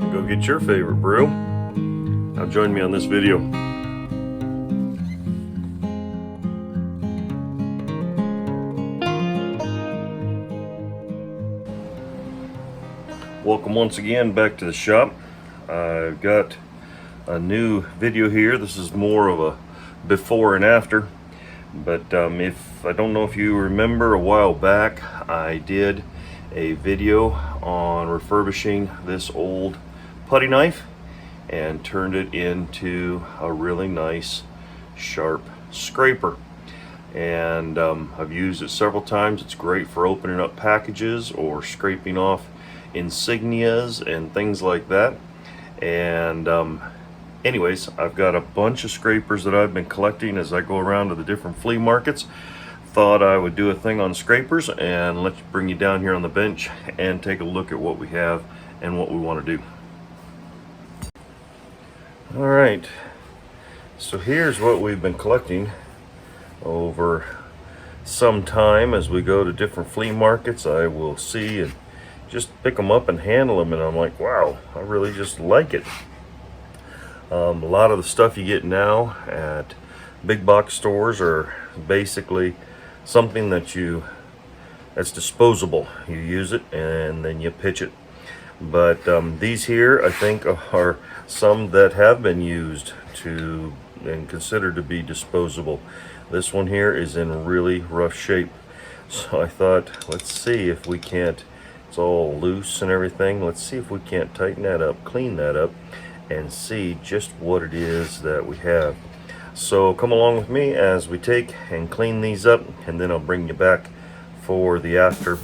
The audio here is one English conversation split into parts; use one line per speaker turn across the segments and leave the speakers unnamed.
up and go get your favorite brew. Now join me on this video. Welcome once again back to the shop. I've got a new video here. This is more of a before and after, but if I don't know if you remember, a while back I did a video on refurbishing this old putty knife and turned it into a really nice sharp scraper, and I've used it several times. It's great for opening up packages or scraping off insignias and things like that. And anyways, I've got a bunch of scrapers that I've been collecting as I go around to the different flea markets. Thought I would do a thing on scrapers, and let's bring you down here on the bench and take a look at what we have and what we want to do. All right, so here's what we've been collecting over some time. As we go to different flea markets, I will see and just pick them up and handle them, and I'm like, wow, I really just like it. A lot of the stuff you get now at big box stores are basically something that's disposable. You use it and then you pitch it. But these here, I think, are some that have been used to and considered to be disposable. This one here is in really rough shape, so I thought, let's see if we can't, it's all loose and everything, let's see if we can't tighten that up, clean that up, and see just what it is that we have. So come along with me as we take and clean these up, and then I'll bring you back for the after.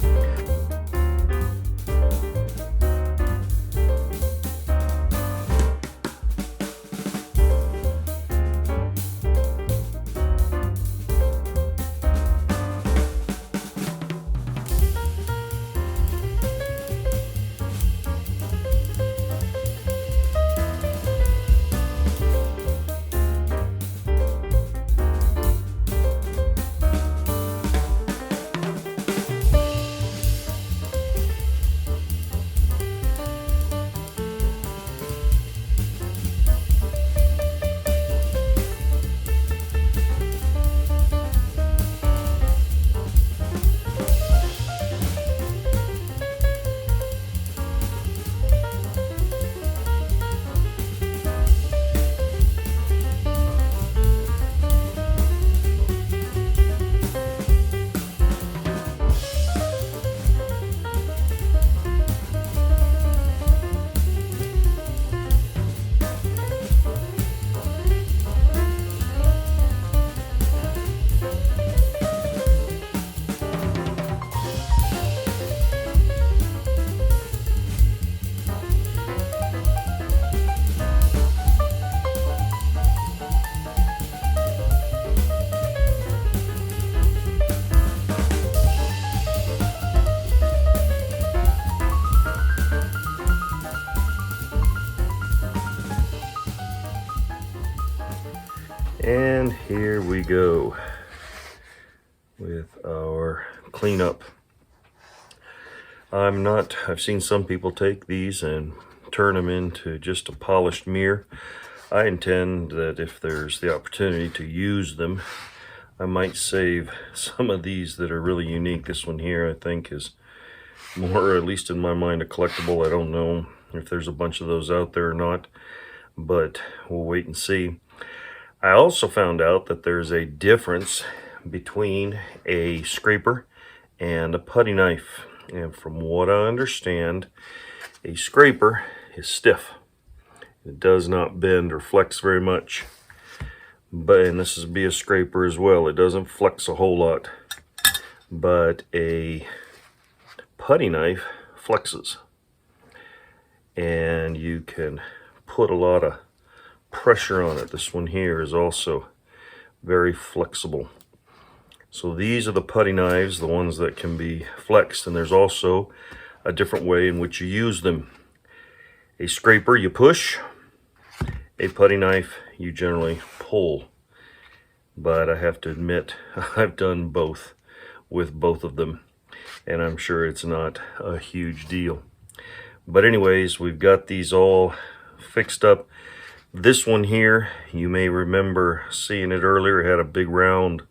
And here we go with our cleanup. I've seen some people take these and turn them into just a polished mirror. I intend that if there's the opportunity to use them, I might save some of these that are really unique. This one here, I think, is more, or at least in my mind, a collectible. I don't know if there's a bunch of those out there or not, but we'll wait and see. I also found out that there's a difference between a scraper and a putty knife. And from what I understand, a scraper is stiff. It does not bend or flex very much. And this would be a scraper as well. It doesn't flex a whole lot. But a putty knife flexes. And you can put a lot of pressure on it. This one here is also very flexible. So these are the putty knives, the ones that can be flexed, and there's also a different way in which you use them. A scraper you push, a putty knife you generally pull. But I have to admit, I've done both with both of them, and I'm sure it's not a huge deal. But anyways, we've got these all fixed up. This one here, you may remember seeing it earlier. It had a big round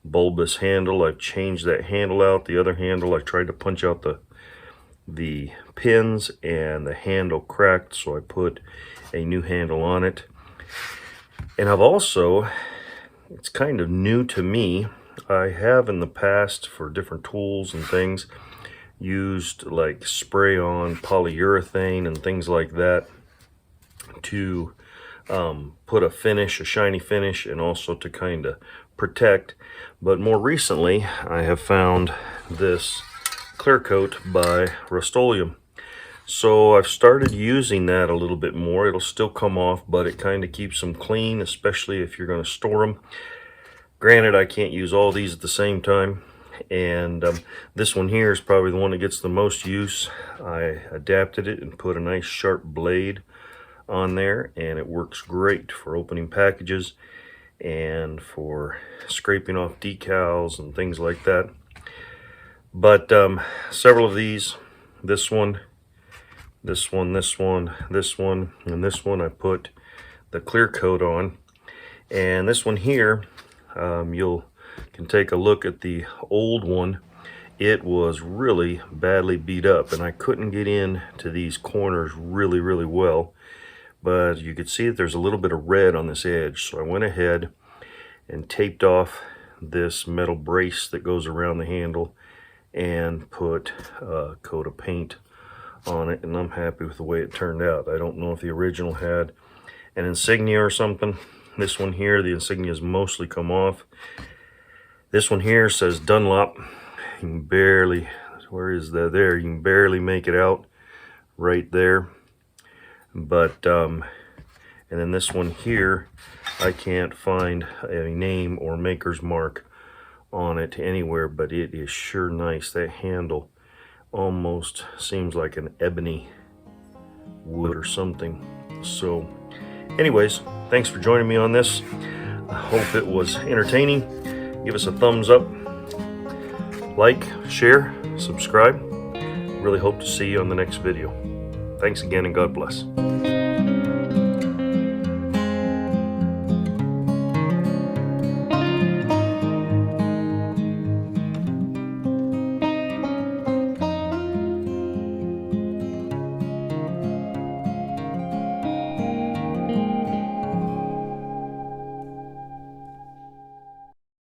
bulbous handle. I've changed that handle out. The other handle, I tried to punch out the pins and the handle cracked, so I put a new handle on it. And I've also, it's kind of new to me, I have in the past for different tools and things used like spray on polyurethane and things like that to put a finish, a shiny finish, and also to kind of protect. But more recently I have found this clear coat by Rust-Oleum, so I've started using that a little bit more. It'll still come off, but it kind of keeps them clean, especially if you're going to store them. Granted, I can't use all these at the same time, and this one here is probably the one that gets the most use. I adapted it and put a nice sharp blade on there, and it works great for opening packages and for scraping off decals and things like that. But several of these, this one, this one, this one, this one, and this one, I put the clear coat on. And this one here, you can take a look at the old one. It was really badly beat up, and I couldn't get in to these corners really well. But you could see that there's a little bit of red on this edge, so I went ahead and taped off this metal brace that goes around the handle and put a coat of paint on it, and I'm happy with the way it turned out. I don't know if the original had an insignia or something. This one here, the insignia has mostly come off. This one here says Dunlop. You can barely, where is that? There, you can barely make it out right there. But and then this one here, I can't find a name or maker's mark on it anywhere, but it is sure nice. That handle almost seems like an ebony wood or something. So anyways, thanks for joining me on this. I hope it was entertaining. Give us a thumbs up, like, share, subscribe. Really hope to see you on the next video. Thanks again, and God bless.